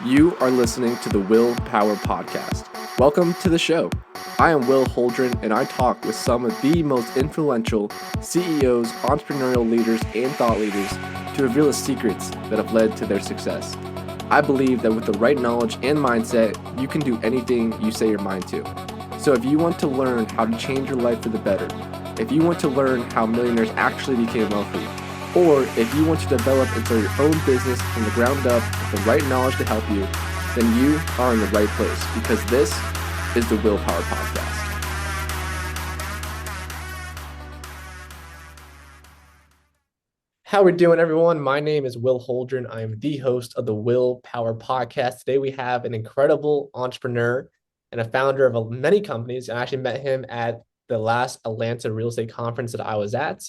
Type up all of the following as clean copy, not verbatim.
You are listening to the Will Power Podcast. Welcome to the show. I am Will Holdren, and I talk with some of the most influential CEOs, entrepreneurial leaders, and thought leaders to reveal the secrets that have led to their success. I believe that with the right knowledge and mindset, you can do anything you say your mind to. So if you want to learn how to change your life for the better, if you want to learn how millionaires actually became wealthy, or if you want to develop and start your own business from the ground up with the right knowledge to help you, then you are in the right place because this is the Willpower Podcast. How we doing, everyone? My name is Will Holdren. I am the host of the Willpower Podcast. Today we have an incredible entrepreneur and a founder of many companies. I actually met him at the last Atlanta real estate conference that I was at.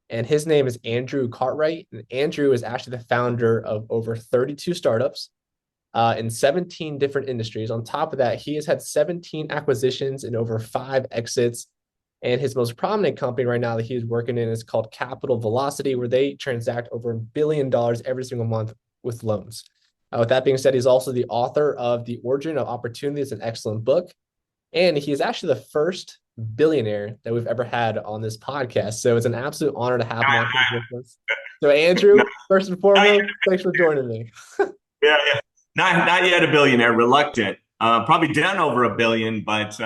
And his name is Andrew Cartwright. And Andrew is actually the founder of over 32 startups in 17 different industries. On top of that, he has had 17 acquisitions and over 5 exits. And his most prominent company right now that he's working in is called Capital Velocity, where they transact over $1 billion every single month with loans. With that being said, he's also the author of The Origin of Opportunity. It's an excellent book. And he is actually the first billionaire that we've ever had on this podcast. So it's an absolute honor to have him on this business. So Andrew, first and foremost, thanks for joining me. Yeah. Not yet a billionaire, reluctant. Probably done over a billion, but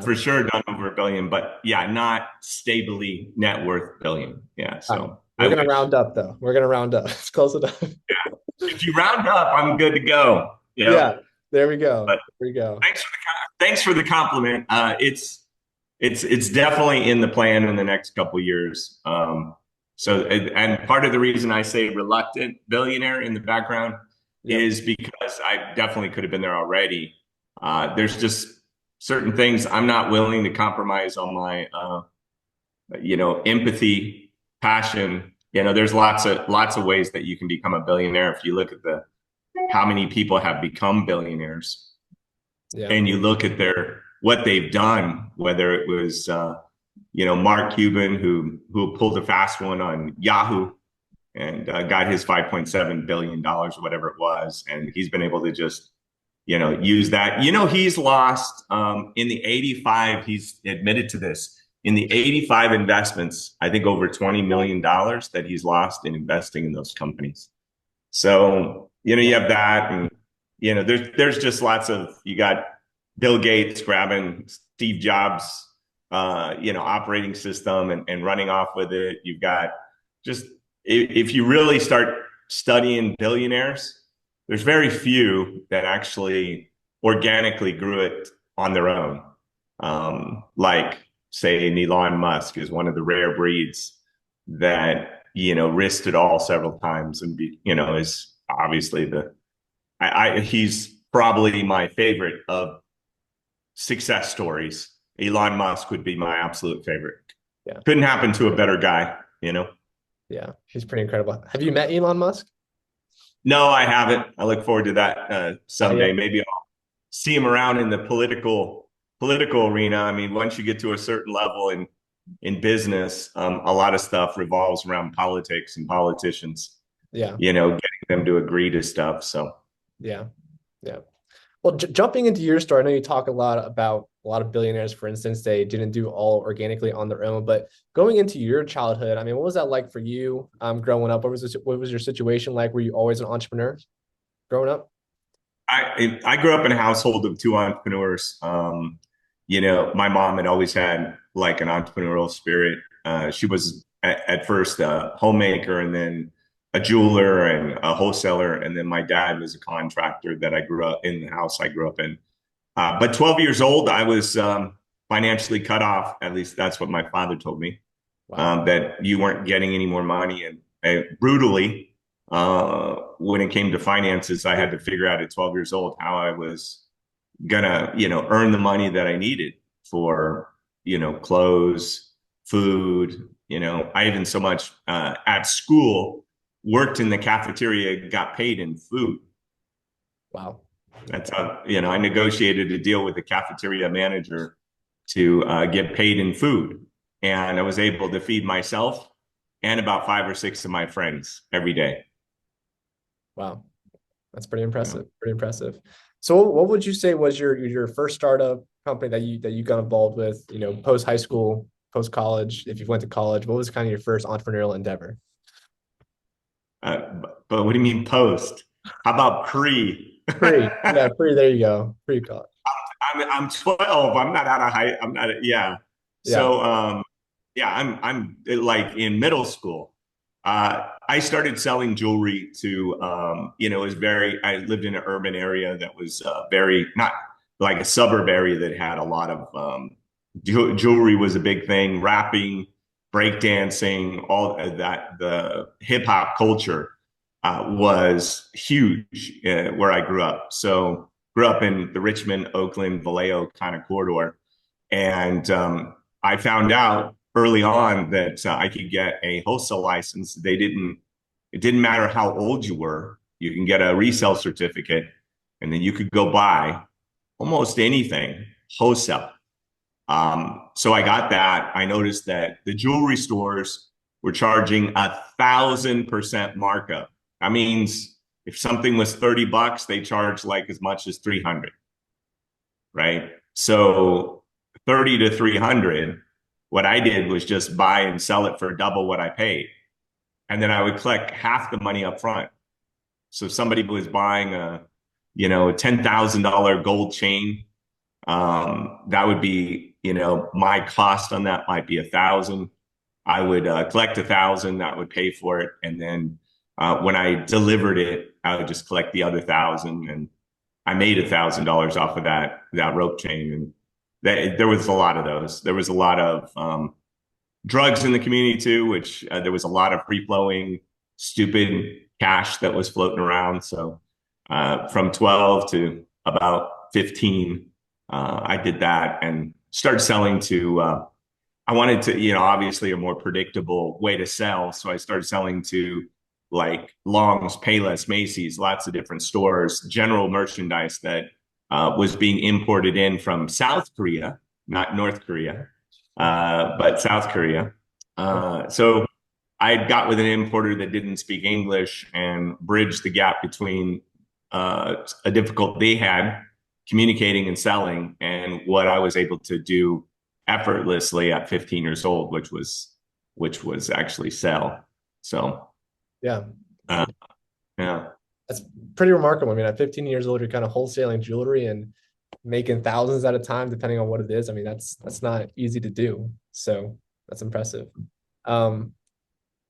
for sure done over a billion. But yeah, not stably net worth billion. Yeah. So we're gonna round up though. We're gonna round up. It's close enough. Yeah. If you round up, I'm good to go. Yeah. There we go. But there we go. Thanks for the compliment. It's definitely in the plan in the next couple of years. And part of the reason I say reluctant billionaire in the background is because I definitely could have been there already. There's just certain things I'm not willing to compromise on my, empathy, passion. There's lots of ways that you can become a billionaire. If you look at how many people have become billionaires, and you look at what they've done, whether it was, Mark Cuban, who pulled a fast one on Yahoo and got his $5.7 billion or whatever it was. And he's been able to just, use that. He's lost in the 85, he's admitted to this, in the 85 investments, I think over $20 million that he's lost in investing in those companies. So, you have that. And, there's just you got Bill Gates grabbing Steve Jobs' operating system and running off with it. You've got if you really start studying billionaires, there's very few that actually organically grew it on their own. Like say Elon Musk is one of the rare breeds that, risked it all several times and is obviously he's probably my favorite of success stories. Elon Musk would be my absolute favorite. Yeah. Couldn't happen to a better guy, Yeah, he's pretty incredible. Have you met Elon Musk? No, I haven't. I look forward to that someday. Maybe I'll see him around in the political arena. I mean, once you get to a certain level in business, a lot of stuff revolves around politics and politicians. Yeah. Getting them to agree to stuff. So yeah. Well, jumping into your story, I know you talk a lot about a lot of billionaires, for instance, they didn't do all organically on their own, but going into your childhood, I mean, what was that like for you growing up? What was your situation like? Were you always an entrepreneur growing up? I grew up in a household of 2 entrepreneurs. My mom had always had like an entrepreneurial spirit. She was at first a homemaker and then a jeweler and a wholesaler. And then my dad was a contractor that I grew up in the house I grew up in. But 12 years old, I was financially cut off. At least that's what my father told me. Wow. That you weren't getting any more money. And brutally, when it came to finances, I had to figure out at 12 years old how I was gonna, earn the money that I needed for, clothes, food. I even so much at school worked in the cafeteria, got paid in food. Wow. That's how, I negotiated a deal with the cafeteria manager to get paid in food. And I was able to feed myself and about 5 or 6 of my friends every day. Wow. That's pretty Yeah. impressive. Pretty impressive. So what would you say was your first startup company that you got involved with, post high school, post college, if you went to college, what was kind of your first entrepreneurial endeavor? But what do you mean post? How about pre? Pre. Yeah, pre, there you go. Pre college. I'm 12. I'm not out of high. I'm not. Yeah. Yeah. So yeah, I'm like in middle school. I started selling jewelry to it was very. I lived in an urban area that was very not like a suburb area that had a lot of jewelry was a big thing. Rapping, breakdancing, all of that. The hip hop culture was huge where I grew up. So grew up in the Richmond, Oakland, Vallejo kind of corridor. And I found out early on that I could get a wholesale license. It didn't matter how old you were. You can get a resale certificate and then you could go buy almost anything wholesale. So I got that. I noticed that the jewelry stores were charging 1,000% markup. That means if something was $30, they charge like as much as 300, right? So 30 to 300, what I did was just buy and sell it for double what I paid. And then I would collect half the money up front. So if somebody was buying a $10,000 gold chain, that would be, my cost on that might be 1,000. I would collect 1,000, that would pay for it. And then when I delivered it, I would just collect the other 1,000. And I made $1,000 off of that rope chain. And there was a lot of those. There was a lot of drugs in the community too, which there was a lot of free flowing, stupid cash that was floating around. So from 12 to about 15, I did that and started selling to, I wanted to, obviously a more predictable way to sell. So I started selling to like Long's, Payless, Macy's, lots of different stores, general merchandise that was being imported in from South Korea, not North Korea, but South Korea. So I got with an importer that didn't speak English and bridged the gap between a difficult they had communicating and selling and what I was able to do effortlessly at 15 years old, which was actually sell. So Yeah. uh, yeah. That's pretty remarkable. I mean, at 15 years old, you're kind of wholesaling jewelry and making thousands at a time, depending on what it is. I mean, that's not easy to do. So that's impressive. Um,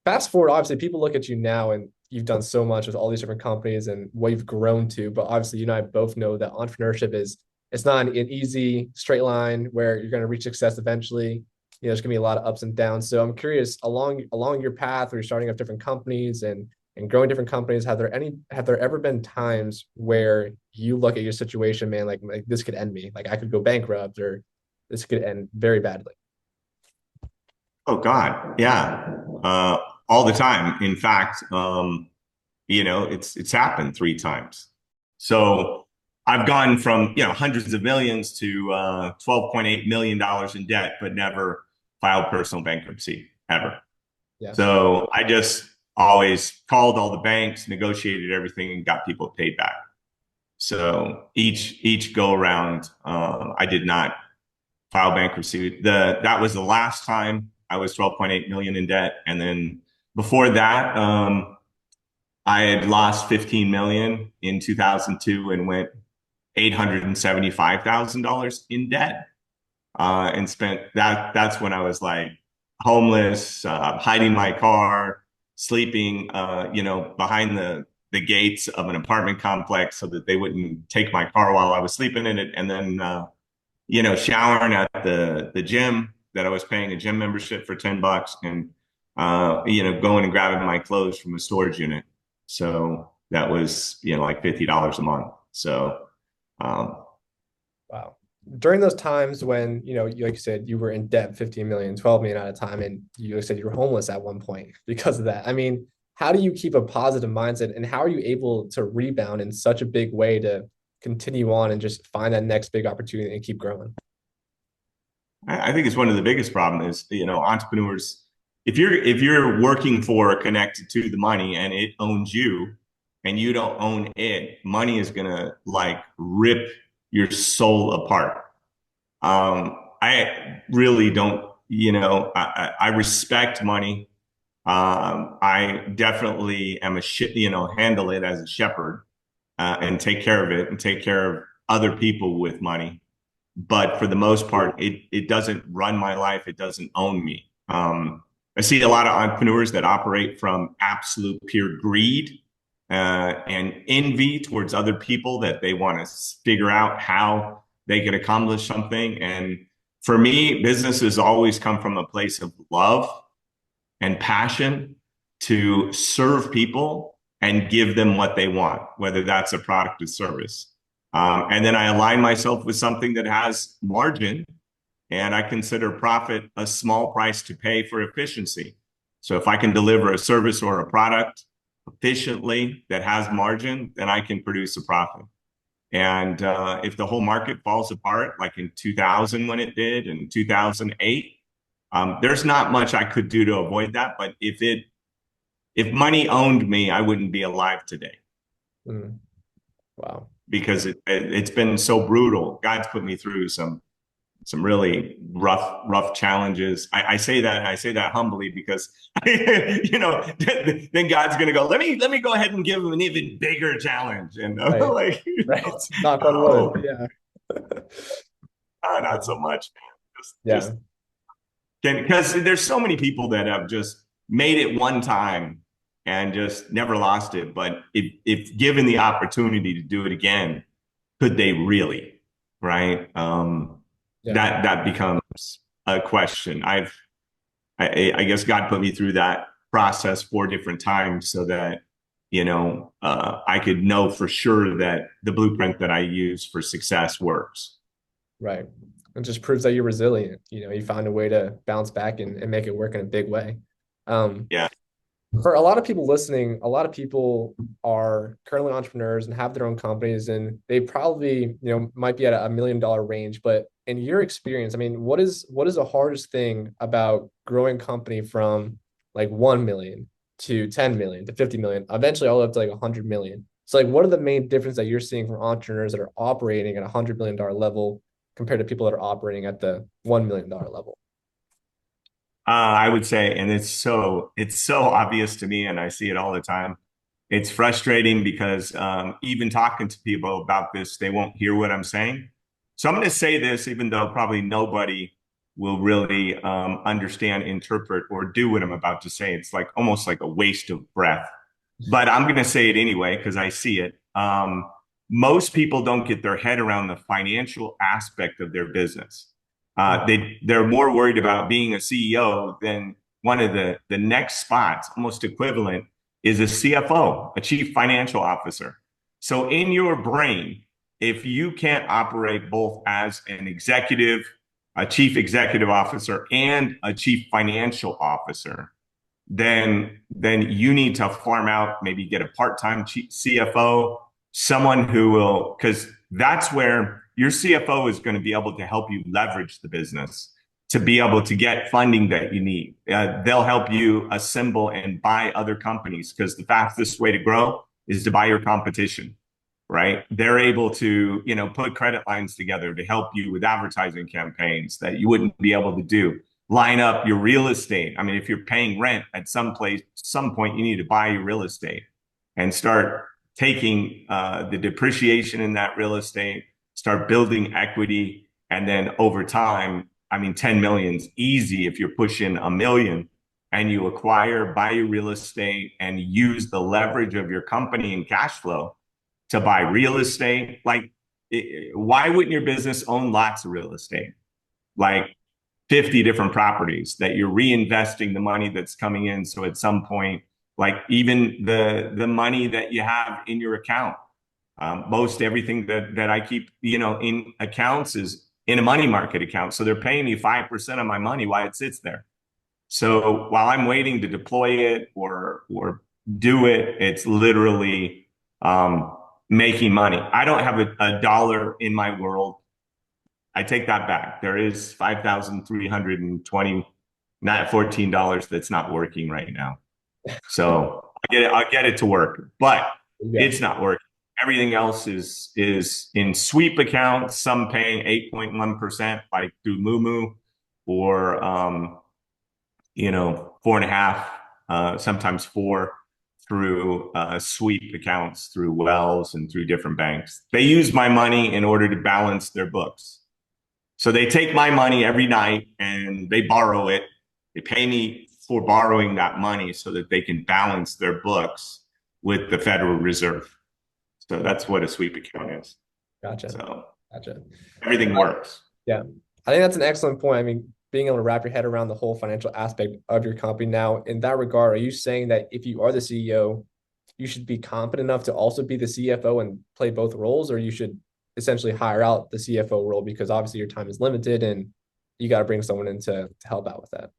Fast forward, obviously, people look at you now and you've done so much with all these different companies and what you've grown to. But obviously, you and I both know that entrepreneurship is it's not an easy straight line where you're going to reach success eventually. There's going to be a lot of ups and downs. So I'm curious, along your path, where you're starting up different companies and growing different companies, have there ever been times where you look at your situation, man, like this could end me, like I could go bankrupt or this could end very badly? Oh God, yeah, all the time. In fact, it's happened 3 times. So I've gone from hundreds of millions to $12.8 million in debt, but never filed personal bankruptcy ever. Yeah. So I just always called all the banks, negotiated everything, and got people paid back. So each go around, I did not file bankruptcy. That was the last time I was 12.8 million in debt, and then before that, I had lost 15 million in 2002 and went $875,000 in debt, and spent that. That's when I was like homeless, hiding my car, sleeping, behind the gates of an apartment complex so that they wouldn't take my car while I was sleeping in it, and then showering at the gym that I was paying a gym membership for $10 and going and grabbing my clothes from a storage unit. So that was like $50 a month. So um, Wow. During those times when, like you said, you were in debt 15 million, 12 million at a time, and you said you were homeless at one point because of that. I mean, how do you keep a positive mindset and how are you able to rebound in such a big way to continue on and just find that next big opportunity and keep growing? I think it's one of the biggest problems is entrepreneurs. If you're working for or connected to the money and it owns you, and you don't own it, money is gonna like rip your soul apart. I really don't, I respect money. I definitely am handle it as a shepherd, and take care of it and take care of other people with money. But for the most part, it doesn't run my life. It doesn't own me. I see a lot of entrepreneurs that operate from absolute pure greed, and envy towards other people, that they want to figure out how they can accomplish something. And for me, business has always come from a place of love and passion to serve people and give them what they want, whether that's a product or service. And then I align myself with something that has margin, and I consider profit a small price to pay for efficiency. So if I can deliver a service or a product efficiently that has margin, then I can produce a profit. And if the whole market falls apart, like in 2000 when it did, in 2008, there's not much I could do to avoid that. But if money owned me, I wouldn't be alive today. Mm. Wow. Because it's been so brutal. God's put me through some really rough challenges. I say that humbly, because then God's gonna go, let me go ahead and give him an even bigger challenge. And I'm Right. like, Right. Knock on oh, wood. Yeah. not so much, man. Yeah. Because there's so many people that have just made it one time and just never lost it. But if given the opportunity to do it again, could they really? Right? Yeah. That becomes a question. I guess God put me through that process 4 different times so that I could know for sure that the blueprint that I use for success works. Right. It just proves that you're resilient. You found a way to bounce back and make it work in a big way. Um, Yeah. for a lot of people listening, a lot of people are currently entrepreneurs and have their own companies, and they probably, might be at a $1 million range. But in your experience, I mean, what is the hardest thing about growing a company from like 1 million to 10 million to 50 million, eventually all the way up to like 100 million? So like, what are the main differences that you're seeing from entrepreneurs that are operating at $100 million level compared to people that are operating at the $1 million level? I would say, and it's so obvious to me, and I see it all the time. It's frustrating because even talking to people about this, they won't hear what I'm saying. So I'm going to say this, even though probably nobody will really understand, interpret, or do what I'm about to say. It's like almost like a waste of breath. But I'm going to say it anyway because I see it. Most people don't get their head around the financial aspect of their business. They're more worried about being a CEO than one of the next spots, almost equivalent, is a CFO, a chief financial officer. So in your brain, if you can't operate both as an executive, a chief executive officer, and a chief financial officer, then you need to farm out, maybe get a part-time CFO, someone who will, because that's where your CFO is going to be able to help you leverage the business to be able to get funding that you need. They'll help you assemble and buy other companies, because the fastest way to grow is to buy your competition, right? They're able to, put credit lines together to help you with advertising campaigns that you wouldn't be able to do. Line up your real estate. I mean, if you're paying rent at some place, some point you need to buy your real estate and start taking the depreciation in that real estate, start building equity, and then over time, I mean, 10 million's easy if you're pushing a million, and you acquire, buy your real estate, and use the leverage of your company and cash flow to buy real estate. Like, why wouldn't your business own lots of real estate? Like 50 different properties that you're reinvesting the money that's coming in. So at some point, like even the money that you have in your account, most everything that I keep, in accounts is in a money market account. So they're paying me 5% of my money while it sits there. So while I'm waiting to deploy it or do it, it's literally making money. I don't have a dollar in my world. I take that back. There is 5,320, not $14 that's not working right now. So I'll get it to work. But Yeah. It's not working. Everything else is in sweep accounts, some paying 8.1%, like through Moomoo, or 4.5, sometimes 4 through sweep accounts through Wells and through different banks. They use my money in order to balance their books. So they take my money every night and they borrow it. They pay me for borrowing that money so that they can balance their books with the Federal Reserve. So that's what a sweep account is. Gotcha. So Gotcha. everything works. Yeah. I think that's an excellent point. I mean, being able to wrap your head around the whole financial aspect of your company. Now, in that regard, are you saying that if you are the CEO, you should be competent enough to also be the CFO and play both roles, or you should essentially hire out the CFO role because obviously your time is limited and you got to bring someone in to help out with that?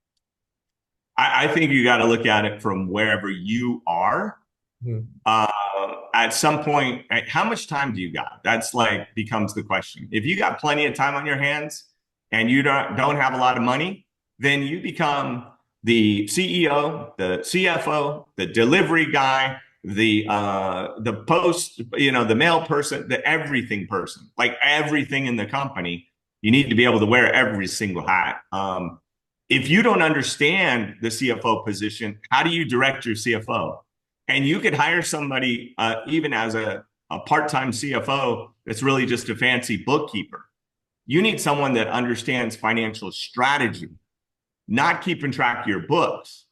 I think you got to look at it from wherever you are. Uh, at some point, how much time do you got? That's like becomes the question. If you got plenty of time on your hands and you don't have a lot of money, then you become the CEO, the CFO, the delivery guy, the post, the mail person, the everything person, like everything in the company. You need to be able to wear every single hat. If you don't understand the CFO position, how do you direct your CFO? And you could hire somebody, even as a part-time CFO, that's really just a fancy bookkeeper. You need someone that understands financial strategy, not keeping track of your books,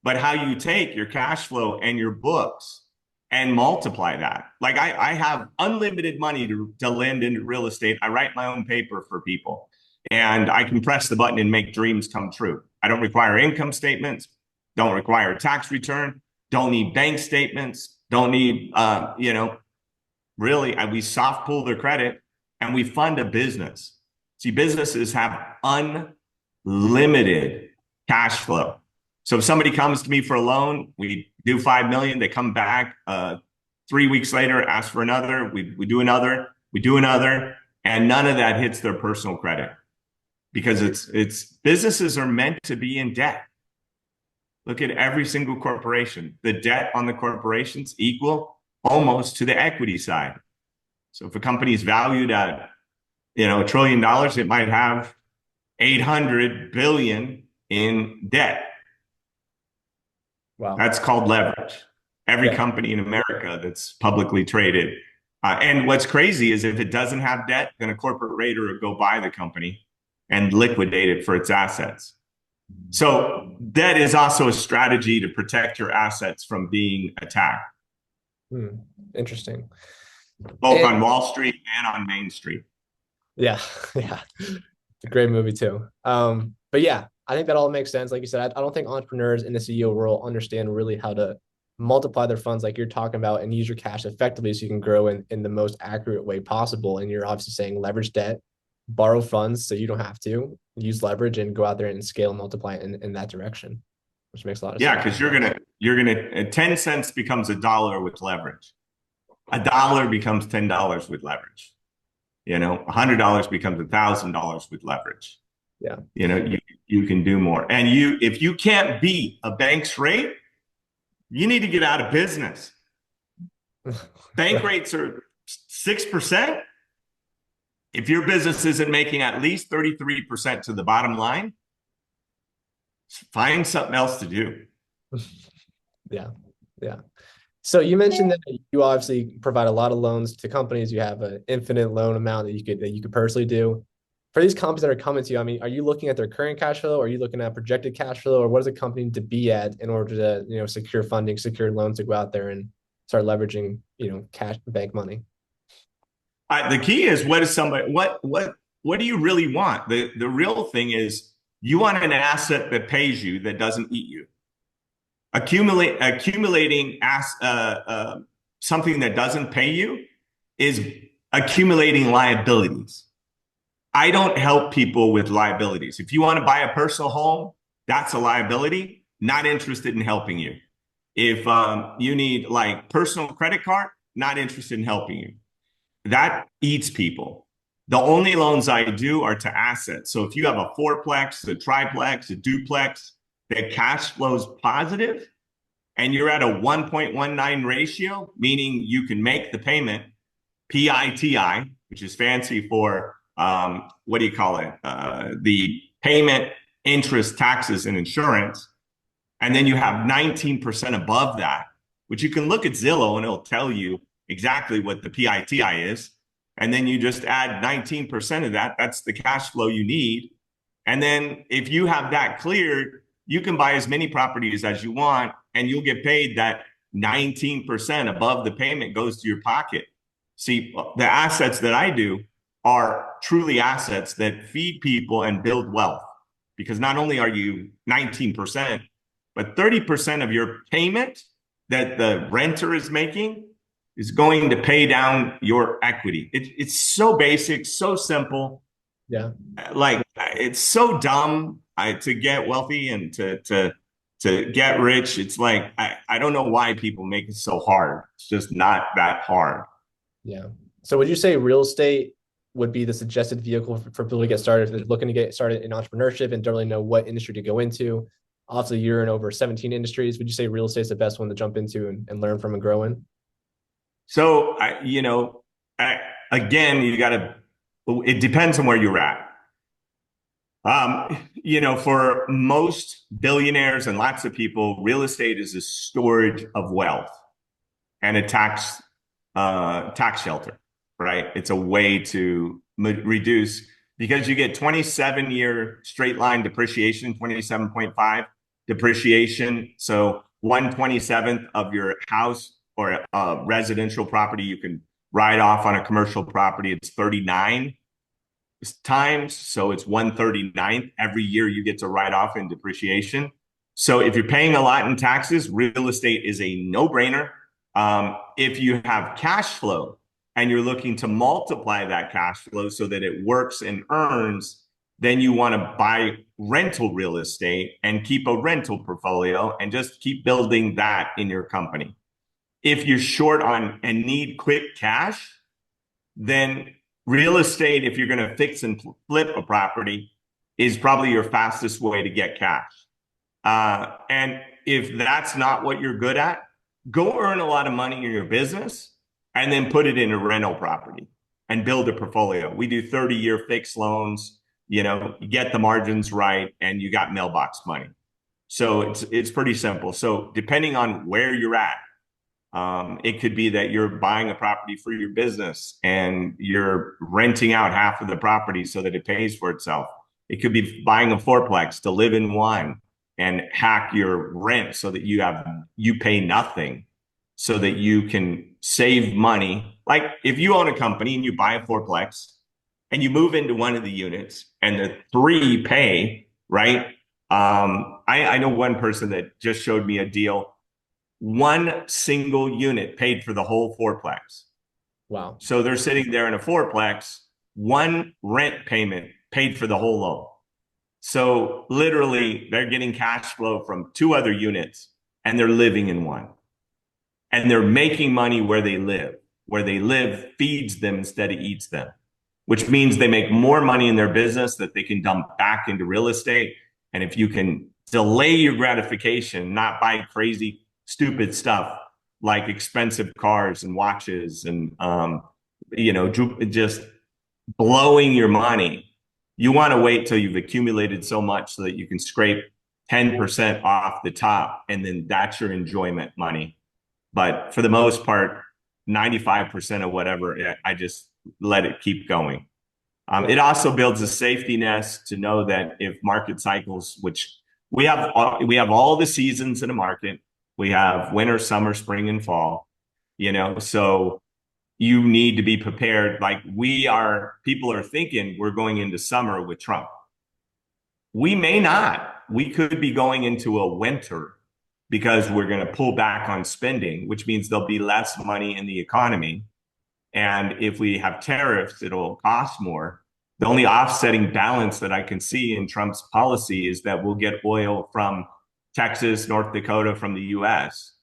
but how you take your cash flow and your books and multiply that. Like I have unlimited money to lend into real estate. I write my own paper for people and I can press the button and make dreams come true. I don't require income statements, don't require a tax return, don't need bank statements, don't need, really, we soft pull their credit and we fund a business. See, businesses have unlimited cash flow. So if somebody comes to me for a loan, we do 5 million, they come back 3 weeks later, ask for another, we do another, and none of that hits their personal credit because it's businesses are meant to be in debt. Look at every single corporation. The debt on the corporations equal almost to the equity side. So if a company is valued at, $1 trillion, it might have 800 billion in debt. Wow. That's called leverage. Every company in America that's publicly traded. And what's crazy is if it doesn't have debt, then a corporate raider will go buy the company and liquidate it for its assets. So debt is also a strategy to protect your assets from being attacked. Interesting. Both on Wall Street and on Main Street. Yeah. Yeah. It's a great movie too. But yeah, I think that all makes sense. Like you said, I don't think entrepreneurs in the CEO role understand really how to multiply their funds like you're talking about and use your cash effectively so you can grow in the most accurate way possible. And you're obviously saying leverage debt, borrow funds so you don't have to use leverage and go out there and scale and multiply in that direction, which makes a lot of sense. Yeah, because you're gonna 10 cents becomes $1 with leverage. $1 becomes $10 with leverage. $100 becomes $1,000 with leverage. Yeah. You can do more. And if you can't beat a bank's rate, you need to get out of business. Bank rates are 6%. If your business isn't making at least 33% to the bottom line, find something else to do. Yeah. Yeah. So you mentioned that you obviously provide a lot of loans to companies. You have an infinite loan amount that you could personally do. For these companies that are coming to you, I mean, are you looking at their current cash flow? Or are you looking at projected cash flow? Or what does a company need to be at in order to, secure funding, secure loans to go out there and start leveraging, cash bank money? The key is what do you really want? The real thing is you want an asset that pays you, that doesn't eat you. Accumulating something that doesn't pay you is accumulating liabilities. I don't help people with liabilities. If you want to buy a personal home, that's a liability. Not interested in helping you. If you need like personal credit card, not interested in helping you. That eats people. The only loans I do are to assets. So if you have a fourplex, a triplex, a duplex, that cash flows positive, and you're at a 1.19 ratio, meaning you can make the payment PITI, which is fancy for what do you call it? The payment, interest, taxes, and insurance. And then you have 19% above that, which you can look at Zillow and it'll tell you exactly what the PITI is. And then you just add 19% of that. That's the cash flow you need. And then if you have that cleared, you can buy as many properties as you want and you'll get paid that 19% above the payment goes to your pocket. See, the assets that I do are truly assets that feed people and build wealth because not only are you 19%, but 30% of your payment that the renter is making is going to pay down your equity. It's so basic, so simple. Yeah. Like it's so dumb to get wealthy and to get rich. It's like I don't know why people make it so hard. It's just not that hard. Yeah. So would you say real estate would be the suggested vehicle for people to get started if they're looking to get started in entrepreneurship and don't really know what industry to go into? Obviously, you're in over 17 industries. Would you say real estate is the best one to jump into and learn from and grow in? So, again, it depends on where you're at. For most billionaires and lots of people, real estate is a storage of wealth and a tax shelter, right? It's a way to reduce because you get 27-year straight line depreciation, 27.5 depreciation. So 1/27th of your house or a residential property you can write off on a commercial property. It's 39 times. So it's 1/39th every year you get to write off in depreciation. So if you're paying a lot in taxes, real estate is a no-brainer. If you have cash flow and you're looking to multiply that cash flow so that it works and earns, then you want to buy rental real estate and keep a rental portfolio and just keep building that in your company. If you're short on and need quick cash, then real estate, if you're going to fix and flip a property, is probably your fastest way to get cash. And if that's not what you're good at, go earn a lot of money in your business and then put it in a rental property and build a portfolio. We do 30-year fixed loans. You get the margins right and you got mailbox money. So it's pretty simple. So depending on where you're at, it could be that you're buying a property for your business and you're renting out half of the property so that it pays for itself. It could be buying a fourplex to live in one and hack your rent so that you pay nothing so that you can save money. Like if you own a company and you buy a fourplex and you move into one of the units and the three pay, right? I know one person that just showed me a deal. One single unit paid for the whole fourplex. Wow. So they're sitting there in a fourplex, one rent payment paid for the whole loan. So literally they're getting cash flow from two other units and they're living in one. And they're making money where they live. Where they live feeds them instead of eats them, which means they make more money in their business that they can dump back into real estate. And if you can delay your gratification, not buy crazy, stupid stuff like expensive cars and watches and, just blowing your money, you want to wait till you've accumulated so much so that you can scrape 10% off the top. And then that's your enjoyment money. But for the most part, 95% of whatever, I just let it keep going. It also builds a safety nest to know that if market cycles, which we have all the seasons in a market, we have winter, summer, spring, and fall, so you need to be prepared. Like people are thinking we're going into summer with Trump. We may not. We could be going into a winter because we're going to pull back on spending, which means there'll be less money in the economy. And if we have tariffs, it'll cost more. The only offsetting balance that I can see in Trump's policy is that we'll get oil from Texas, North Dakota, from the US.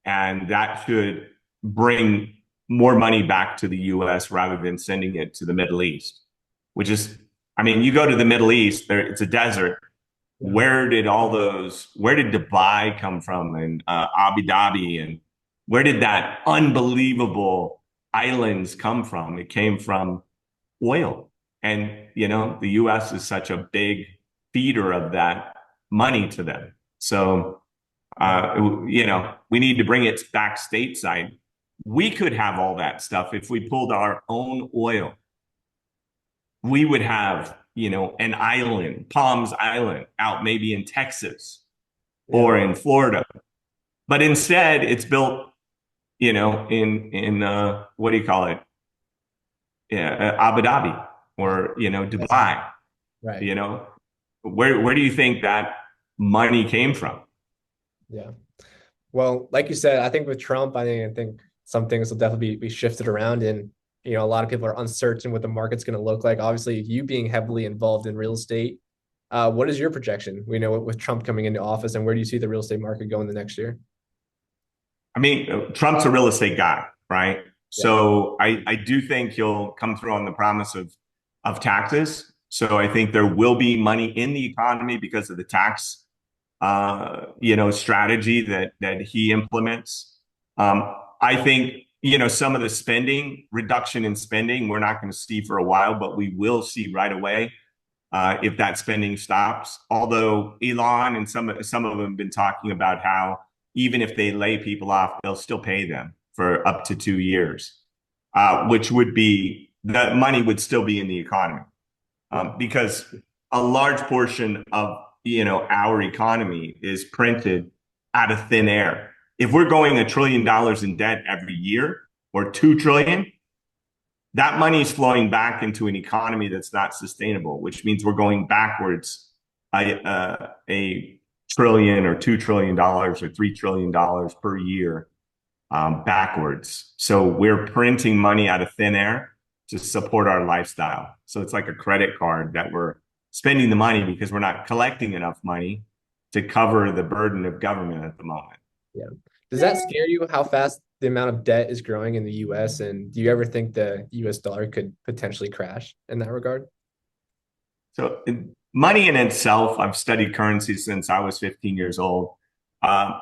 And that should bring more money back to the US rather than sending it to the Middle East, which is, you go to the Middle East, it's a desert. Yeah. where did Dubai come from, and Abu Dhabi, and where did that unbelievable islands come from? It came from oil. And, the US is such a big feeder of that money to them. So, Yeah. we need to bring it back stateside. We could have all that stuff if we pulled our own oil. We would have, an island, Palms Island, out maybe in Texas Yeah. or in Florida. But instead, it's built, in what do you call it? Yeah, Abu Dhabi Yeah. or, That's it. Dubai. Right. You know, where do you think that money came from? Yeah. Well, like you said, I think with Trump, I think some things will definitely be shifted around, and a lot of people are uncertain what the market's going to look like. Obviously, you being heavily involved in real estate, what is your projection? We know with Trump coming into office, and where do you see the real estate market going the next year? I mean, Trump's a real estate guy, right? Yeah. So I do think he'll come through on the promise of taxes. So I think there will be money in the economy because of the tax strategy that he implements. I think, some of the spending, reduction in spending, we're not going to see for a while, but we will see right away if that spending stops. Although Elon and some of them have been talking about how even if they lay people off, they'll still pay them for up to 2 years, which would be the money would still be in the economy Yeah. because a large portion of our economy is printed out of thin air. If we're going $1 trillion in debt every year or 2 trillion, that money is flowing back into an economy that's not sustainable, which means we're going backwards a trillion or $2 trillion or $3 trillion per year backwards. So we're printing money out of thin air to support our lifestyle. So it's like a credit card that we're spending the money because we're not collecting enough money to cover the burden of government at the moment. Yeah. Does that scare you how fast the amount of debt is growing in the US? And do you ever think the US dollar could potentially crash in that regard? So money in itself, I've studied currency since I was 15 years old.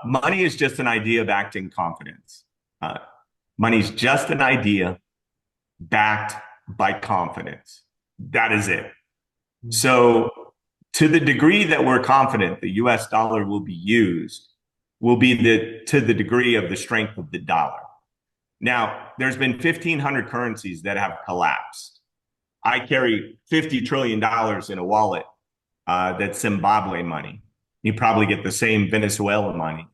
Money is just an idea backed in confidence. Uh, Money is just an idea backed by confidence. That is it. So, to the degree that we're confident the US dollar will be used, will be to the degree of the strength of the dollar. Now, there's been 1,500 currencies that have collapsed. I carry $50 trillion in a wallet that's Zimbabwe money. You probably get the same Venezuela money,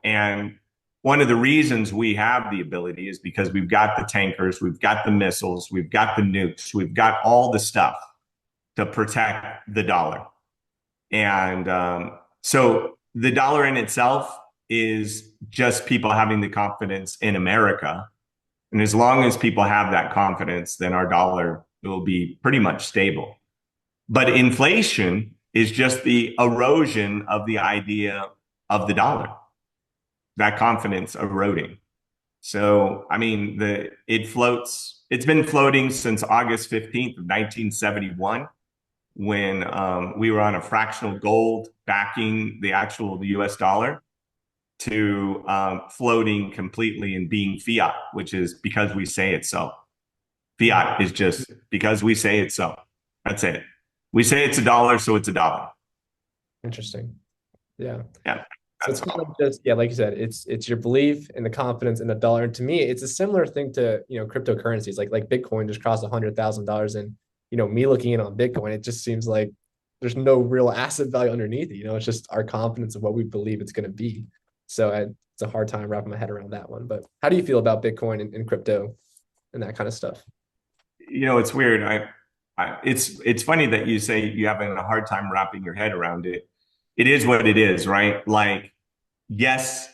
and one of the reasons we have the ability is because we've got the tankers, we've got the missiles, we've got the nukes, we've got all the stuff to protect the dollar. And so the dollar in itself is just people having the confidence in America. And as long as people have that confidence, then our dollar will be pretty much stable. But inflation is just the erosion of the idea of the dollar, that confidence eroding. So, I mean, it's been floating since August 15th of 1971 when we were on a fractional gold backing the actual US dollar to floating completely and being fiat, which is because we say it's so. Fiat is just because we say it's so. That's it. We say it's a dollar, so it's a dollar. Interesting. Yeah. Yeah, So it's that's kind of all. just, yeah, like you said, it's your belief and the confidence in the dollar. And to me, it's a similar thing to, cryptocurrencies, like Bitcoin just crossed $100,000. And, me looking in on Bitcoin, it just seems like there's no real asset value underneath it. It's just our confidence of what we believe it's going to be. So it's a hard time wrapping my head around that one. But how do you feel about Bitcoin and crypto and that kind of stuff? It's weird. It's funny that you say you're having a hard time wrapping your head around it. It is what it is, right? Like, yes,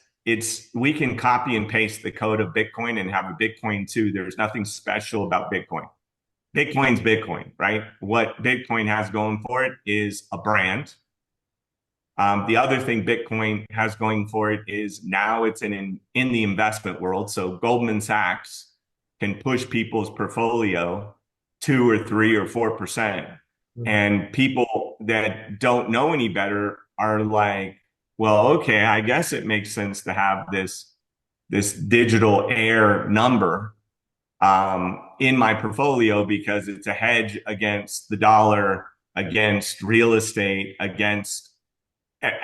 we can copy and paste the code of Bitcoin and have a Bitcoin too. There's nothing special about Bitcoin. Bitcoin's Bitcoin, right? What Bitcoin has going for it is a brand. The other thing Bitcoin has going for it is now it's in the investment world. So Goldman Sachs can push people's portfolio 2 or 3 or 4%. Mhm. And people that don't know any better are like, well, okay, I guess it makes sense to have this digital air number in my portfolio because it's a hedge against the dollar, against real estate, against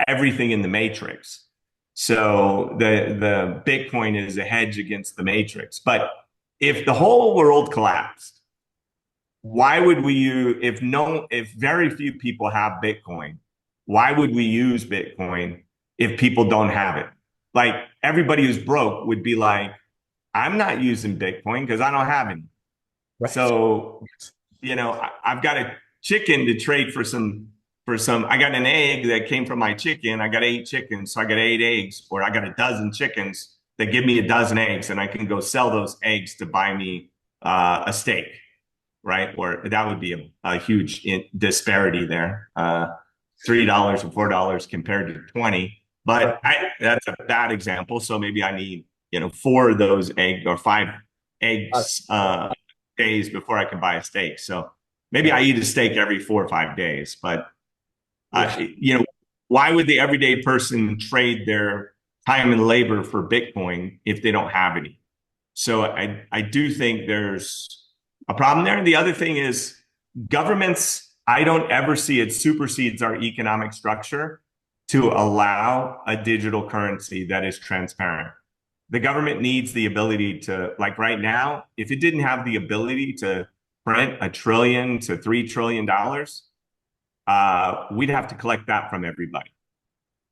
everything in the matrix. So the Bitcoin is a hedge against the matrix. But if the whole world collapsed, why would we use if very few people have Bitcoin, why would we use Bitcoin if people don't have it? Like everybody who's broke would be like, I'm not using Bitcoin because I don't have any. Right. So, I've got a chicken to trade for some. I got an egg that came from my chicken. I got 8 chickens, so I got 8 eggs, or I got a dozen chickens that give me a dozen eggs, and I can go sell those eggs to buy me a steak, right? Or that would be a huge disparity there. $3 or $4 compared to 20. But that's a bad example. So maybe I need, 4 of those egg or 5 eggs days before I can buy a steak. So maybe I eat a steak every 4 or 5 days. But why would the everyday person trade their time and labor for Bitcoin if they don't have any? So I do think there's a problem there. And the other thing is governments, I don't ever see it supersedes our economic structure to allow a digital currency that is transparent. The government needs the ability to, like right now, if it didn't have the ability to print $1 trillion to $3 trillion, we'd have to collect that from everybody,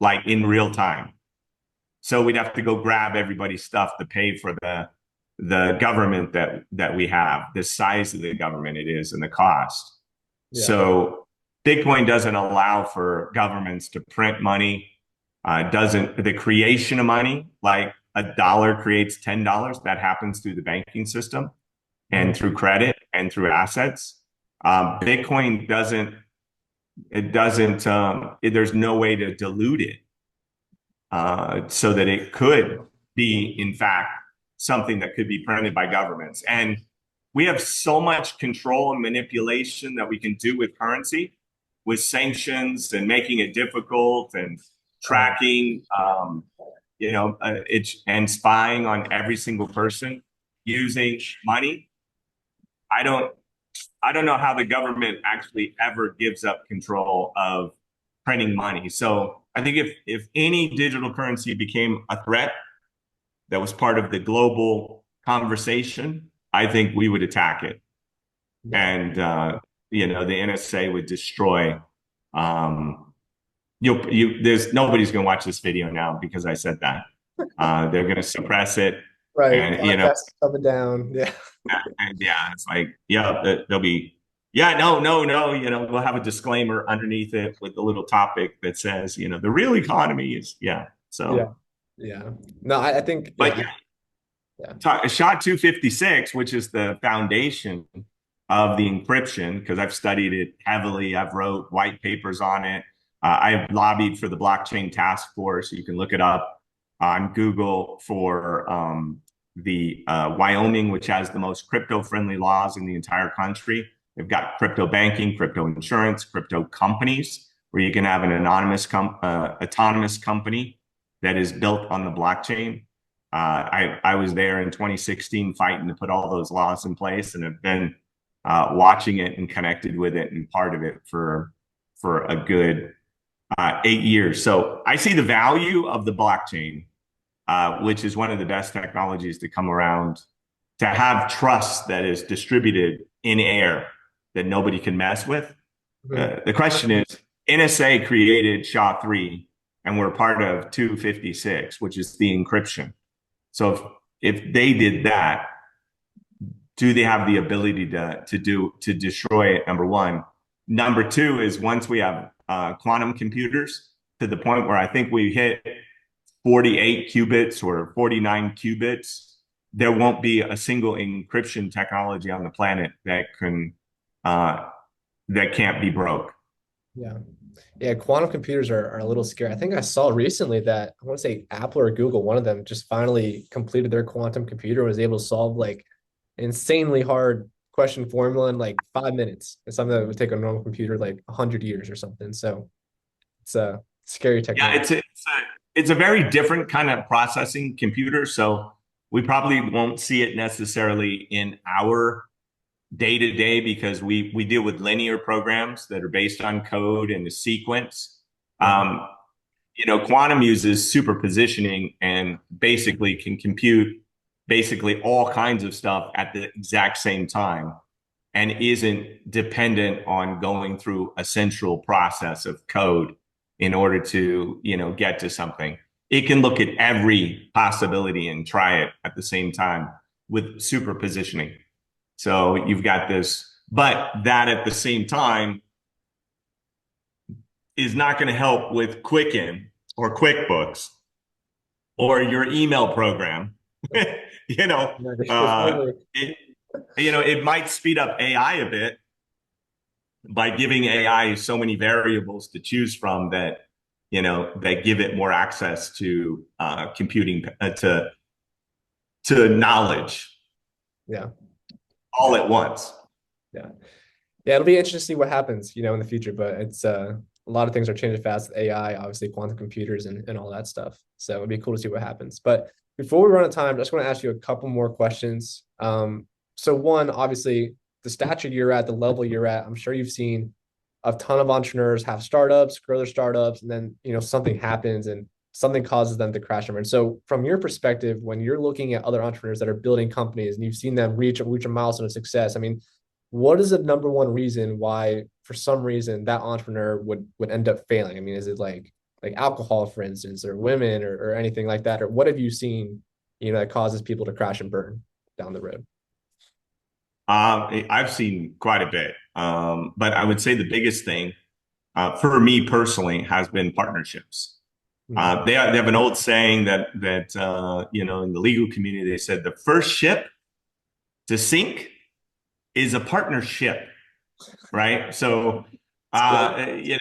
like in real time. So we'd have to go grab everybody's stuff to pay for the government that we have, the size of the government it is, and the cost. Yeah. So Bitcoin doesn't allow for governments to print money. Doesn't the creation of money, like a dollar creates $10, that happens through the banking system and through credit and through assets. Bitcoin doesn't. It doesn't. There's no way to dilute it so that it could be, in fact, something that could be printed by governments. And we have so much control and manipulation that we can do with currency, with sanctions and making it difficult and tracking, and spying on every single person using money. I don't know how the government actually ever gives up control of printing money. So I think if any digital currency became a threat that was part of the global conversation, I think we would attack it. And, the NSA would destroy. There's nobody's going to watch this video now because I said that. They're going to suppress it. Right. And, up and down. Yeah. Yeah. It's like, they'll be, no, we'll have a disclaimer underneath it with the little topic that says, the real economy is, So, yeah. No, I think, but SHA-256, which is the foundation of the encryption, because I've studied it heavily. I've wrote white papers on it. I've lobbied for the blockchain task force. You can look it up on Google for the Wyoming, which has the most crypto-friendly laws in the entire country. They've got crypto banking, crypto insurance, crypto companies, where you can have an autonomous company that is built on the blockchain. I was there in 2016 fighting to put all those laws in place, and have been watching it and connected with it and part of it for a good 8 years. So I see the value of the blockchain, which is one of the best technologies to come around, to have trust that is distributed in air that nobody can mess with. The question is, NSA created SHA-3 and we're part of 256, which is the encryption. So if they did that, do they have the ability to destroy it? Number one. Number two is, once we have quantum computers to the point where I think we hit 48 qubits or 49 qubits, there won't be a single encryption technology on the planet that can't be broke. Yeah, quantum computers are a little scary. I think I saw recently that, I want to say Apple or Google, one of them just finally completed their quantum computer and was able to solve like insanely hard question formula in like 5 minutes. It's something that would take a normal computer like 100 years or something. So it's a scary Yeah, technology. it's a very different kind of processing computer. So we probably won't see it necessarily in our day to day because we deal with linear programs that are based on code and the sequence. Yeah. Um, quantum uses superpositioning and basically can compute basically all kinds of stuff at the exact same time and isn't dependent on going through a central process of code in order to, get to something. It can look at every possibility and try it at the same time with superpositioning. So you've got this, but that at the same time is not going to help with Quicken or QuickBooks or your email program. you know, It's uh, hardly, it, it might speed up AI a bit by giving AI so many variables to choose from that, that give it more access to computing to knowledge yeah. all Yeah. at once. Yeah. Yeah, it'll be interesting to see what happens, in the future. But it's a lot of things are changing fast with AI, obviously quantum computers and all that stuff. So it'd be cool to see what happens. But before we run out of time, I just want to ask you a couple more questions. So one, obviously, the stature you're at, the level you're at, I'm sure you've seen a ton of entrepreneurs have startups, grow their startups, and then something happens and something causes them to crash and burn. So from your perspective, when you're looking at other entrepreneurs that are building companies and you've seen them reach a milestone of success, I mean, what is the number one reason why, for some reason, that entrepreneur would end up failing? I mean, is it like alcohol, for instance, or women, or anything like that, or what have you seen, that causes people to crash and burn down the road? I've seen quite a bit, but I would say the biggest thing for me personally has been partnerships. Hmm. They have an old saying that in the legal community they said the first ship to sink is a partnership, right? So It's good. you know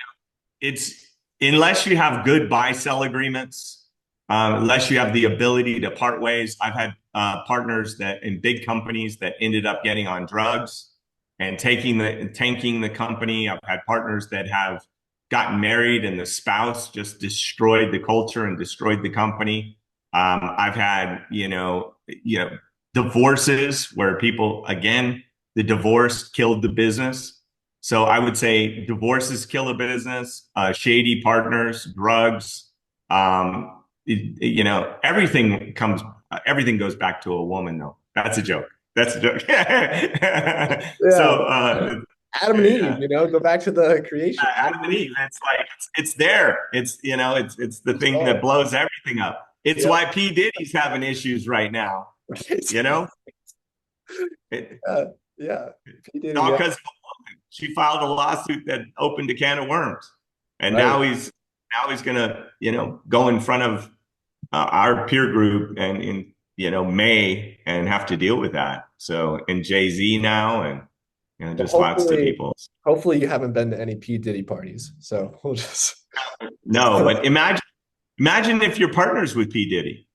it's unless you have good buy sell agreements, unless you have the ability to part ways. I've had partners that in big companies that ended up getting on drugs and tanking the company. I've had partners that have gotten married and the spouse just destroyed the culture and destroyed the company. I've had divorces where people again the divorce killed the business. So I would say divorces kill a business, shady partners, drugs. Everything goes back to a woman, though. That's a joke. That's a joke. Yeah. so, Adam and Eve, yeah, go back to the creation. Adam Adam and and Eve. Eve. It's like it's there. It's the thing that Oh, blows everything up. It's yep. why P Diddy's having issues right now. You know, it, Yeah. Yeah. P. it's Diddy, all yeah. because she filed a lawsuit that opened a can of worms, and Right. now he's gonna go in front of our peer group and in May and have to deal with that. So and Jay Z now and Well, just lots of people. hopefully you haven't been to any P. Diddy parties. So we'll just No, but imagine if you're partners with P Diddy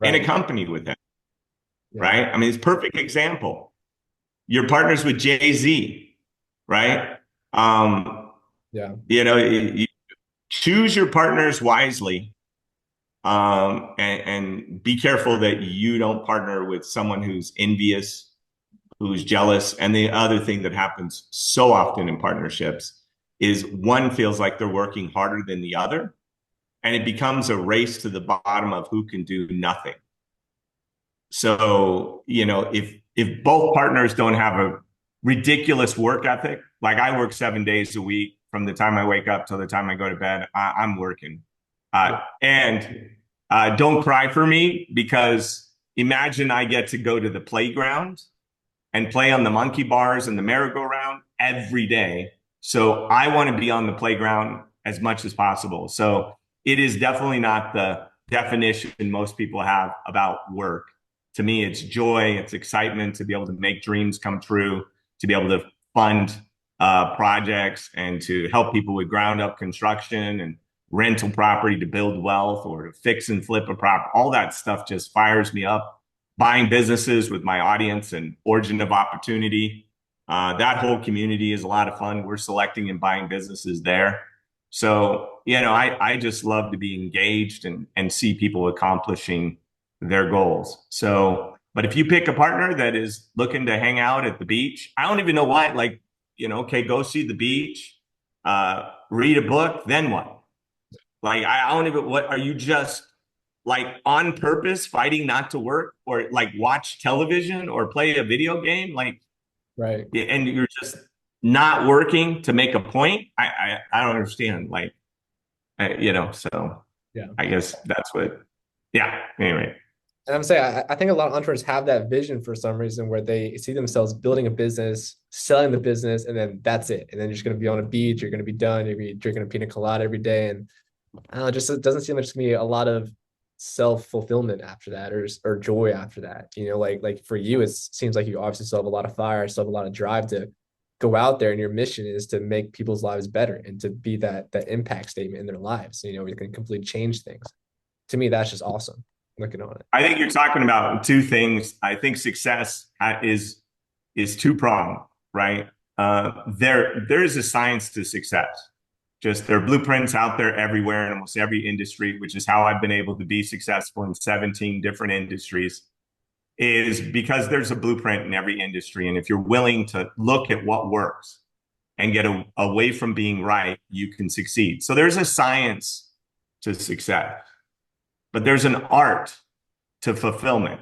in a right. company with him, Yeah. right? I mean, it's a perfect example. You're partners with Jay Z, right? Um, Yeah. you choose your partners wisely, and be careful that you don't partner with someone who's envious, who's jealous. And the other thing that happens so often in partnerships is one feels like they're working harder than the other, and it becomes a race to the bottom of who can do nothing. So, if both partners don't have a ridiculous work ethic, like I work 7 days a week from the time I wake up till the time I go to bed, I'm working. And don't cry for me because imagine I get to go to the playground and play on the monkey bars and the merry-go-round every day. So I want to be on the playground as much as possible. So it is definitely not the definition most people have about work. To me, it's joy, it's excitement to be able to make dreams come true, to be able to fund projects and to help people with ground up construction and rental property to build wealth or to fix and flip a prop. All that stuff just fires me up. Buying businesses with my audience and origin of opportunity. That whole community is a lot of fun. We're selecting and buying businesses there. So, I just love to be engaged and see people accomplishing their goals. So, but if you pick a partner that is looking to hang out at the beach, I don't even know why, like, okay, go see the beach, read a book, then what? Like, I don't even, what are you just like on purpose fighting not to work or like watch television or play a video game? Like, Right. and you're just not working to make a point. I don't understand. Like, so Yeah. I guess that's what, yeah. Anyway, And I'm saying, I think a lot of entrepreneurs have that vision for some reason where they see themselves building a business, selling the business, and then that's it. And then you're just going to be on a beach, you're going to be done, you're going to be drinking a pina colada every day. And I don't know, just it doesn't seem like it's going to be a lot of self-fulfillment after that or joy after that. Like for you, it seems like you obviously still have a lot of fire, still have a lot of drive to go out there, and your mission is to make people's lives better and to be that impact statement in their lives. You can completely change things. To me, that's just awesome looking on it. I think you're talking about two things. I think success is two pronged, right? There is a science to success. Just there are blueprints out there everywhere in almost every industry, which is how I've been able to be successful in 17 different industries, is because there's a blueprint in every industry. And if you're willing to look at what works and get away from being right, you can succeed. So there's a science to success, but there's an art to fulfillment.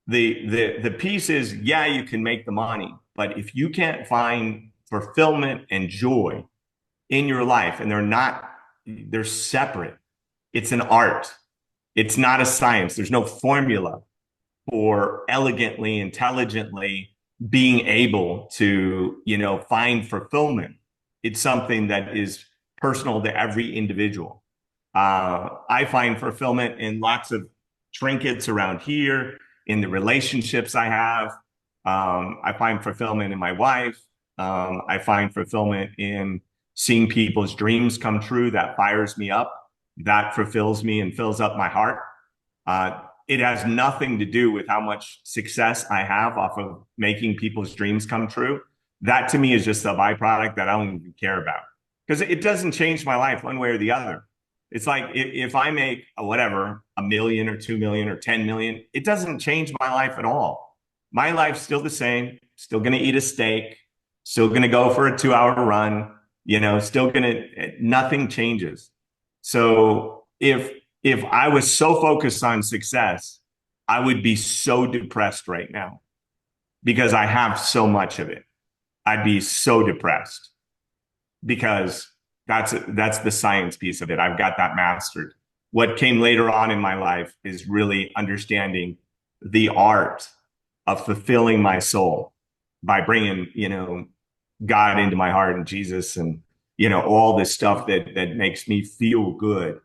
The piece is, yeah, you can make the money, but if you can't find fulfillment and joy in your life, and they're separate. It's an art. It's not a science. There's no formula for elegantly, intelligently being able to, find fulfillment. It's something that is personal to every individual. I find fulfillment in lots of trinkets around here, in the relationships I have. I find fulfillment in my wife. I find fulfillment in seeing people's dreams come true. That fires me up. That fulfills me and fills up my heart. It has nothing to do with how much success I have off of making people's dreams come true. That to me is just a byproduct that I don't even care about because it doesn't change my life one way or the other. It's like if I make whatever, 1 million or 2 million or 10 million, it doesn't change my life at all. My life's still the same, still going to eat a steak, still going to go for a 2 hour run, still going to, nothing changes. So if I was so focused on success, I would be so depressed right now because I have so much of it. I'd be so depressed because that's the science piece of it. I've got that mastered. What came later on in my life is really understanding the art of fulfilling my soul by bringing, God into my heart and Jesus and, all this stuff that makes me feel good,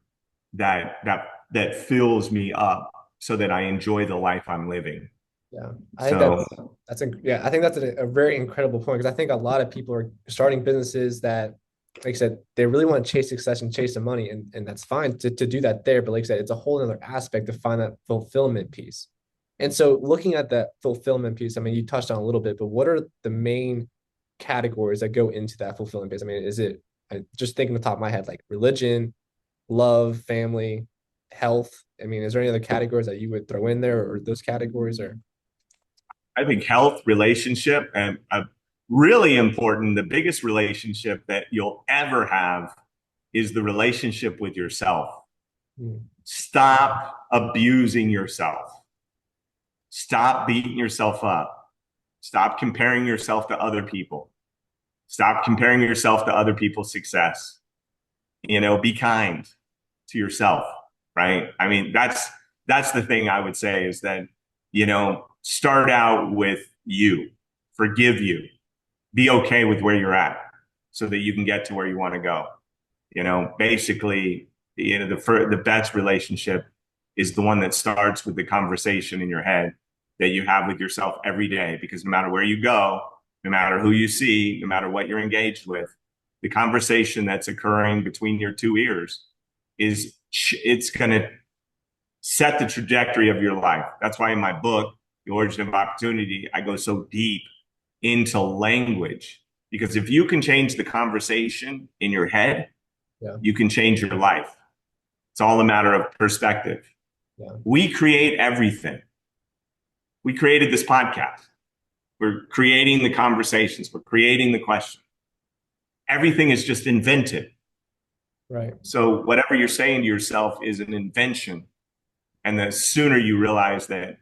that fills me up so that I enjoy the life I'm living. Yeah, I think So yeah, I think that's a very incredible point because I think a lot of people are starting businesses that, like I said, they really want to chase success and chase the money, and that's fine to do that there. But like I said, it's a whole other aspect to find that fulfillment piece. And so, looking at that fulfillment piece, I mean, you touched on a little bit, but what are the main categories that go into that fulfillment piece? I mean, is it just thinking the top of my head, like religion, love, family, health? I mean, is there any other categories that you would throw in there, or those categories, or? I think health, relationship, and really important, the biggest relationship that you'll ever have is the relationship with yourself. Hmm. Stop abusing yourself. Stop beating yourself up. Stop comparing yourself to other people. Stop comparing yourself to other people's success. Be kind to yourself, right? I mean, that's the thing I would say is that, start out with you, forgive you, be okay with where you're at so that you can get to where you want to go. Basically, the best relationship is the one that starts with the conversation in your head that you have with yourself every day, because no matter where you go, no matter who you see, no matter what you're engaged with, the conversation that's occurring between your two ears it's going to set the trajectory of your life. That's why in my book, The Origin of Opportunity, I go so deep into language. Because if you can change the conversation in your head, Yeah. you can change your life. It's all a matter of perspective. Yeah. We create everything. We created this podcast. We're creating the conversations. We're creating the questions. Everything is just invented. Right. So whatever you're saying to yourself is an invention. And the sooner you realize that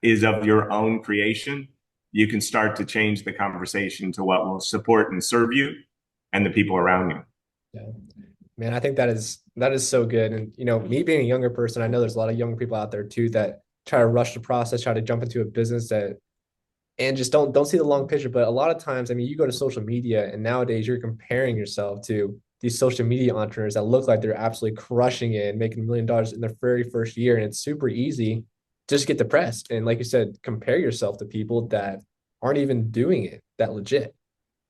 is of your own creation, you can start to change the conversation to what will support and serve you and the people around you. Yeah. Man, I think that is so good. And me being a younger person, I know there's a lot of young people out there too that try to rush the process, try to jump into a business that and just don't see the long picture. But a lot of times, I mean, you go to social media and nowadays you're comparing yourself to these social media entrepreneurs that look like they're absolutely crushing it and making $1 million in their very first year. And it's super easy just get depressed. And like you said, compare yourself to people that aren't even doing it that legit,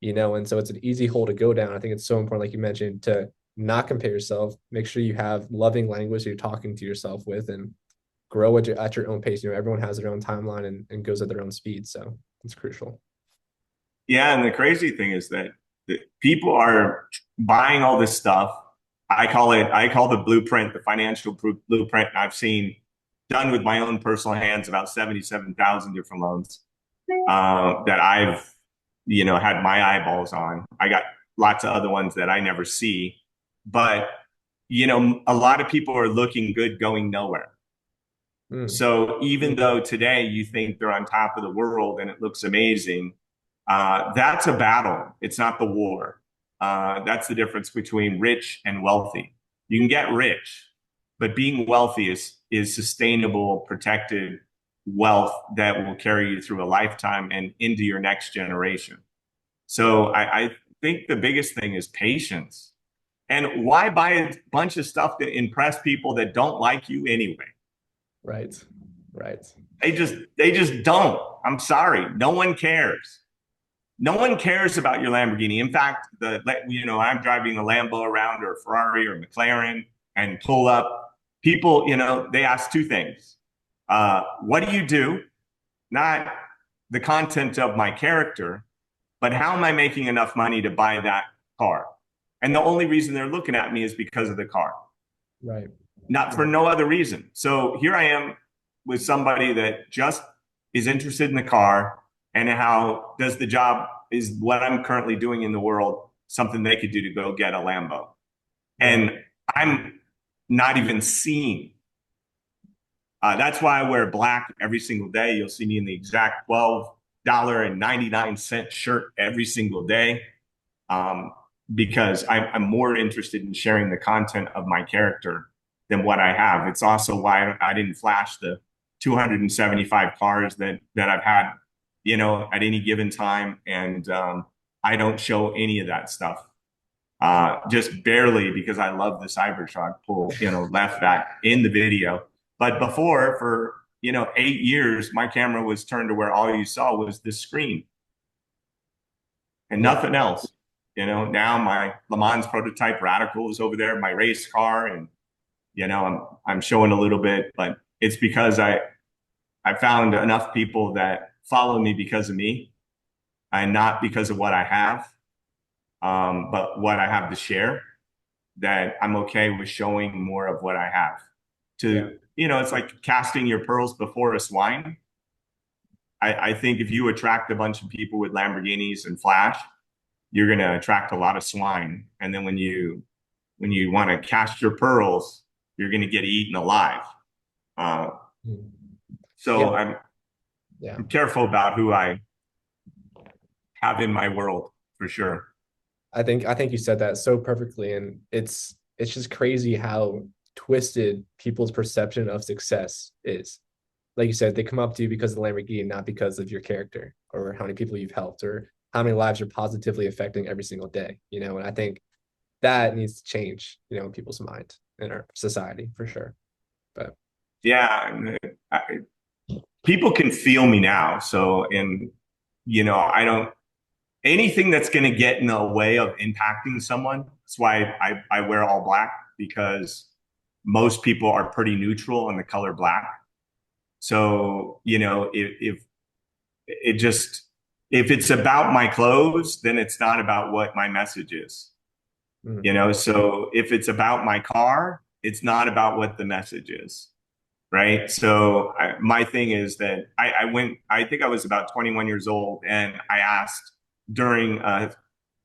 and so it's an easy hole to go down. I think it's so important, like you mentioned, to not compare yourself, make sure you have loving language you're talking to yourself with, and grow at your own pace. Everyone has their own timeline and goes at their own speed. So it's crucial. Yeah, and the crazy thing is that people are buying all this stuff. I call the blueprint, the financial blueprint. I've seen done with my own personal hands about 77,000 different loans that I've, had my eyeballs on. I got lots of other ones that I never see, but a lot of people are looking good going nowhere. So even though today you think they're on top of the world and it looks amazing, that's a battle. It's not the war. That's the difference between rich and wealthy. You can get rich, but being wealthy is sustainable, protected wealth that will carry you through a lifetime and into your next generation. So I think the biggest thing is patience. And why buy a bunch of stuff to impress people that don't like you anyway? Right. Right. They just don't. I'm sorry. No one cares. No one cares about your Lamborghini. In fact, I'm driving a Lambo around or a Ferrari or a McLaren and pull up. People, they ask two things. What do you do? Not the content of my character, but how am I making enough money to buy that car? And the only reason they're looking at me is because of the car. Right. Not for no other reason. So here I am with somebody that just is interested in the car and how does the job is what I'm currently doing in the world something they could do to go get a Lambo. And I'm not even seeing. That's why I wear black every single day. You'll see me in the exact $12.99 shirt every single day. Because I'm more interested in sharing the content of my character than what I have. It's also why I didn't flash the 275 cars that I've had, at any given time. And I don't show any of that stuff. Just barely because I love the Cybertruck pull, left back in the video. But before, for 8 years, my camera was turned to where all you saw was the screen and nothing else. Now my Le Mans prototype Radical is over there, my race car, and I'm showing a little bit, but it's because I found enough people that follow me because of me and not because of what I have, but what I have to share. That I'm okay with showing more of what I have. It's like casting your pearls before a swine. I think if you attract a bunch of people with Lamborghinis and flash, you're going to attract a lot of swine. And then when you want to cast your pearls, you're going to get eaten alive. So I'm careful about who I have in my world for sure. I think you said that so perfectly, and it's just crazy how twisted people's perception of success is. Like you said, they come up to you because of the Lamborghini, not because of your character or how many people you've helped or how many lives you're positively affecting every single day. And I think that needs to change, in people's mind in our society for sure. But yeah, people can feel me now. So, and I don't anything that's going to get in the way of impacting someone. That's why I wear all black, because most people are pretty neutral on the color black. So, if it just, if it's about my clothes, then it's not about what my message is. Mm. You know, so if it's about my car, it's not about what the message is. Right. So my thing is that I went, I think I was about 21 years old, and I asked during a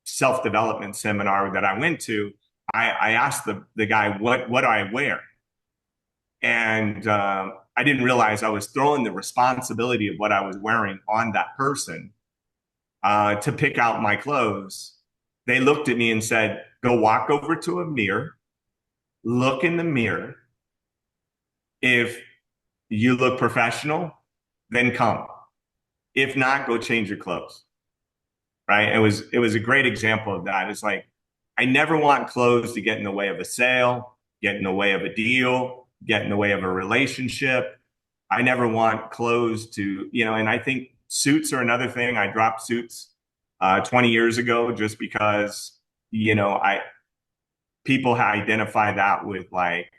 self-development seminar that I went to, I asked the guy, what do I wear? And I didn't realize I was throwing the responsibility of what I was wearing on that person to pick out my clothes. They looked at me and said, go walk over to a mirror, look in the mirror. If you look professional, then come. If not, go change your clothes. Right. It was a great example of that. It's like, I never want clothes to get in the way of a sale, get in the way of a deal, get in the way of a relationship. I never want clothes to, and I think suits are another thing. I dropped suits 20 years ago just because, I people identify that with like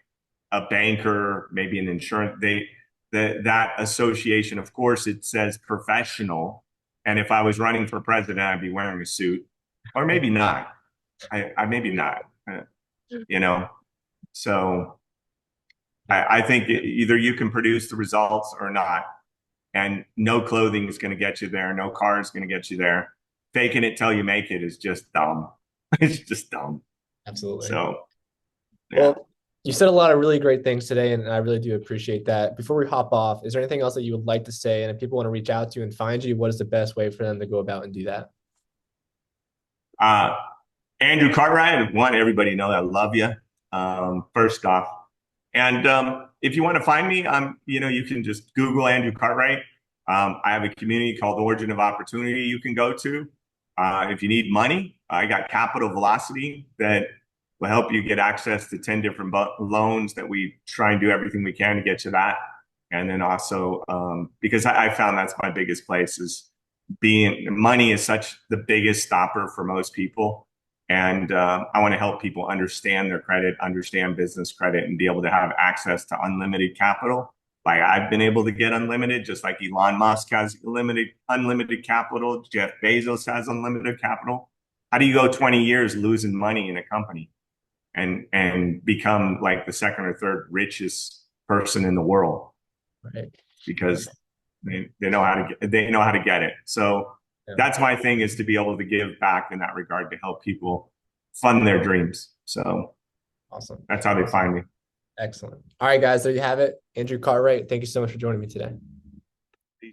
a banker, maybe an insurance. That association, of course, it says professional. And if I was running for president, I'd be wearing a suit, or maybe not. I maybe not. You know. So I think either you can produce the results or not. And no clothing is going to get you there. No car is going to get you there. Faking it till you make it is just dumb. It's just dumb. Absolutely. So yeah. Well, you said a lot of really great things today, and I really do appreciate that. Before we hop off, is there anything else that you would like to say? And if people want to reach out to you and find you, what is the best way for them to go about and do that? Uh, Andrew Cartwright, I want everybody to know that I love you. First off, and if you want to find me, you can just Google Andrew Cartwright. I have a community called Origin of Opportunity you can go to. If you need money, I got Capital Velocity that will help you get access to 10 different loans that we try and do everything we can to get you that. And then also, because I found that's my biggest place is being money is such the biggest stopper for most people. And I want to help people understand their credit, understand business credit, and be able to have access to unlimited capital. Like I've been able to get unlimited, just like Elon Musk has unlimited capital. Jeff Bezos has unlimited capital. How do you go 20 years losing money in a company and become like the second or third richest person in the world? Right. Because they know how to get it. So Yeah. that's my thing, is to be able to give back in that regard to help people fund their dreams. So Awesome. that's how they find me. Excellent. All right, guys, there you have it. Andrew Cartwright, thank you so much for joining me today.